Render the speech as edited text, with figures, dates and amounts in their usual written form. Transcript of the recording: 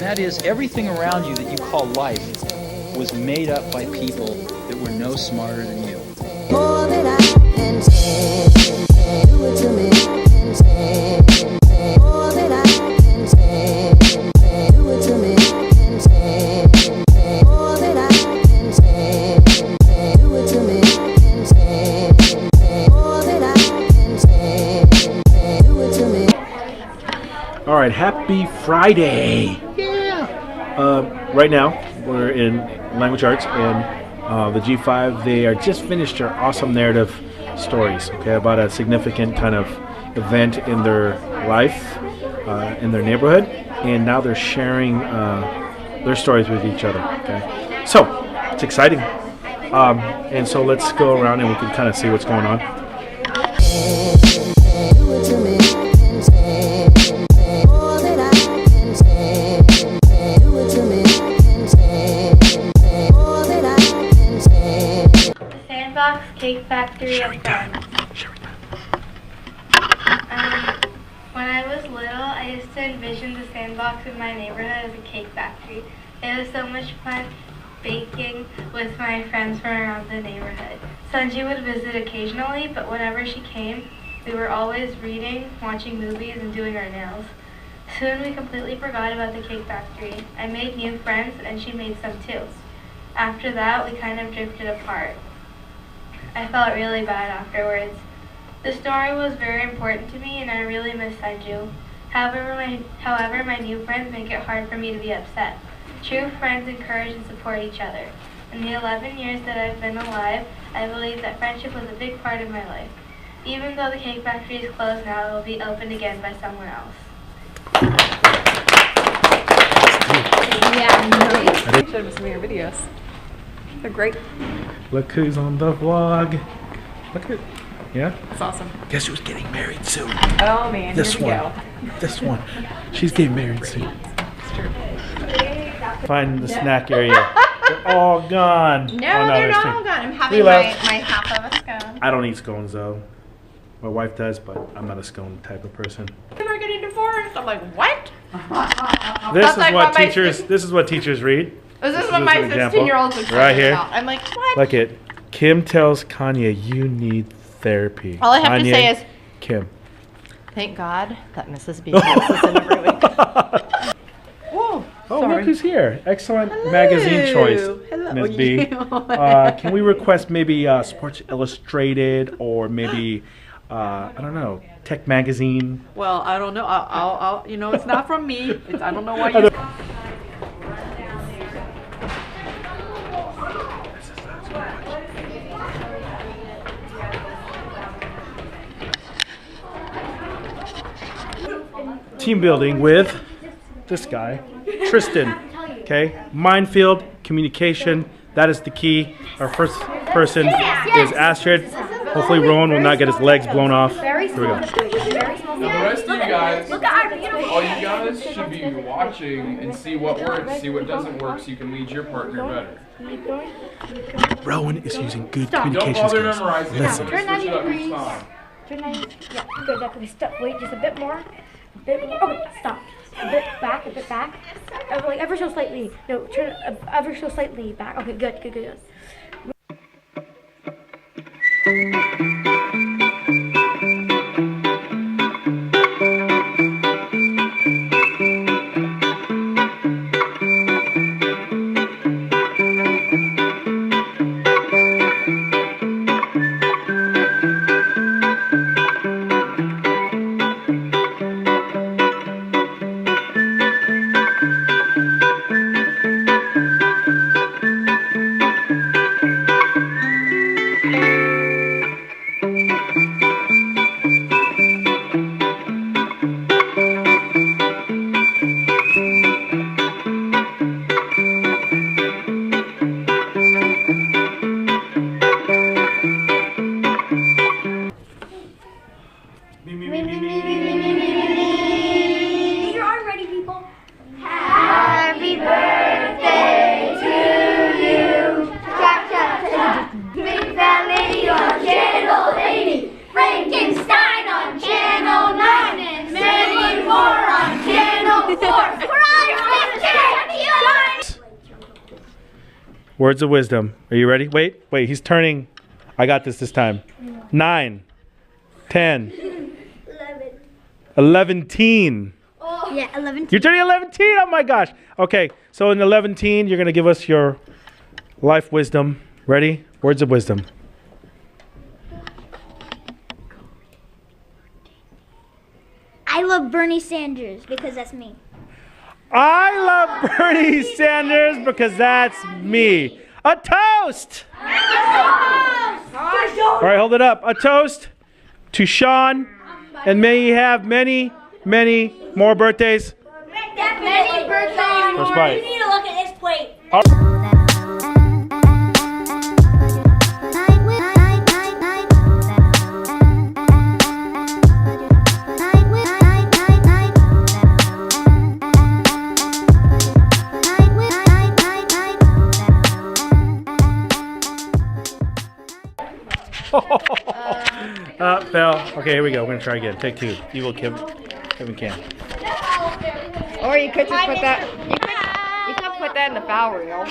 that is everything around you that you call life was made up by people that were no smarter than you. More than I can say, do it to me, I can say. More than I can say, do it to me, I can say. More than I can say, do it to me, I can say. More than I can say, do it to me. All right, happy Friday. Yeah. Right now we're in language arts and the G5, they are just finished their awesome narrative stories, okay, about a significant kind of event in their life, in their neighborhood, and now they're sharing their stories with each other, okay. So, it's exciting. And so let's go around and we can kind of see what's going on. Do it to me, I can say. More than I can say. Do it to me, I can say. More than I can say. The Sandbox Cake Factory of Fun. When I was little, I used to envision the sandbox in my neighborhood as a cake factory. It was so much fun baking with my friends from around the neighborhood. Sunji would visit occasionally, but whenever she came, we were always reading, watching movies, and doing our nails. Soon we completely forgot about the cake factory. I made new friends, and she made some too. After that, we kind of drifted apart. I felt really bad afterwards. The story was very important to me, and I really miss Sanju. However, my new friends make it hard for me to be upset. True friends encourage and support each other. In the 11 years that I've been alive, I believe that friendship was a big part of my life. Even though the cake factory is closed now, it will be opened again by someone else. Yeah, I showed them some of your videos. They're great. Look who's on the vlog. Look at, yeah? That's awesome. Guess who's getting married soon? Oh man, This here we one. go. This one. She's getting married soon. It's true. Find the snack area. They're all gone. No, Oh, they're there's not two. all gone. I'm We having left. my half of a scone. I don't eat scones though. My wife does, but I'm not a scone type of person. We're getting divorced. I'm like, what? This That's is like what what my teachers. This is what teachers read. This is is what my an example. 16-year-old's excited Right here. about. I'm like, what? Look it. Kim tells Kanye, "You need therapy." All I have to Kanye, say is, Kim. thank God that Mrs. B listens every week. Whoa, Oh, sorry. look who's here. Excellent magazine choice, Hello, Ms. B. you. Can we request maybe Sports Illustrated or maybe, I don't know, Tech Magazine? Well, I don't know. I'll you know, it's not from me. I don't know why you. Team building with this guy, Tristan. Okay, minefield communication. That is the key. Our first person is Astrid. Hopefully, Rowan will not get his legs blown off. Here we go. Now the rest of you guys, all you guys should be watching and see what works, see what doesn't work, so you can lead your partner better. Rowan is using good Don't communication bother skills. memorizing. Listen. Switch it up each time. Turn 90. Yeah, good. That could be stuck. Wait, just a bit more. A bit more. Okay, stop. A bit back. A bit back. Like ever so slightly. No, turn ever so slightly back. Okay, good. Good. Good. Get your arm ready, people. Happy birthday to you. Chop, chop, Big Fat Lady on Channel 80. Frankenstein on Channel 9. And many more on Channel 4. We're on Channel Words of wisdom. Are you ready? Wait, he's turning. I got this time. 9, 10, 11. Yeah, 11. You're turning 11. Oh my gosh. Okay, so in 11, you're going to give us your life wisdom. Ready? Words of wisdom. I love Bernie Sanders because that's me. I love Bernie Sanders because that's me. A toast! All right, hold it up. A toast to Sean, and may he have many, many more birthdays. Many birthdays. First bite. You need to look at this plate. Fell. Okay, here we go. We're gonna try again. Take 2. Evil Kevin can. Or you could just put that. You could put that in the foul reel.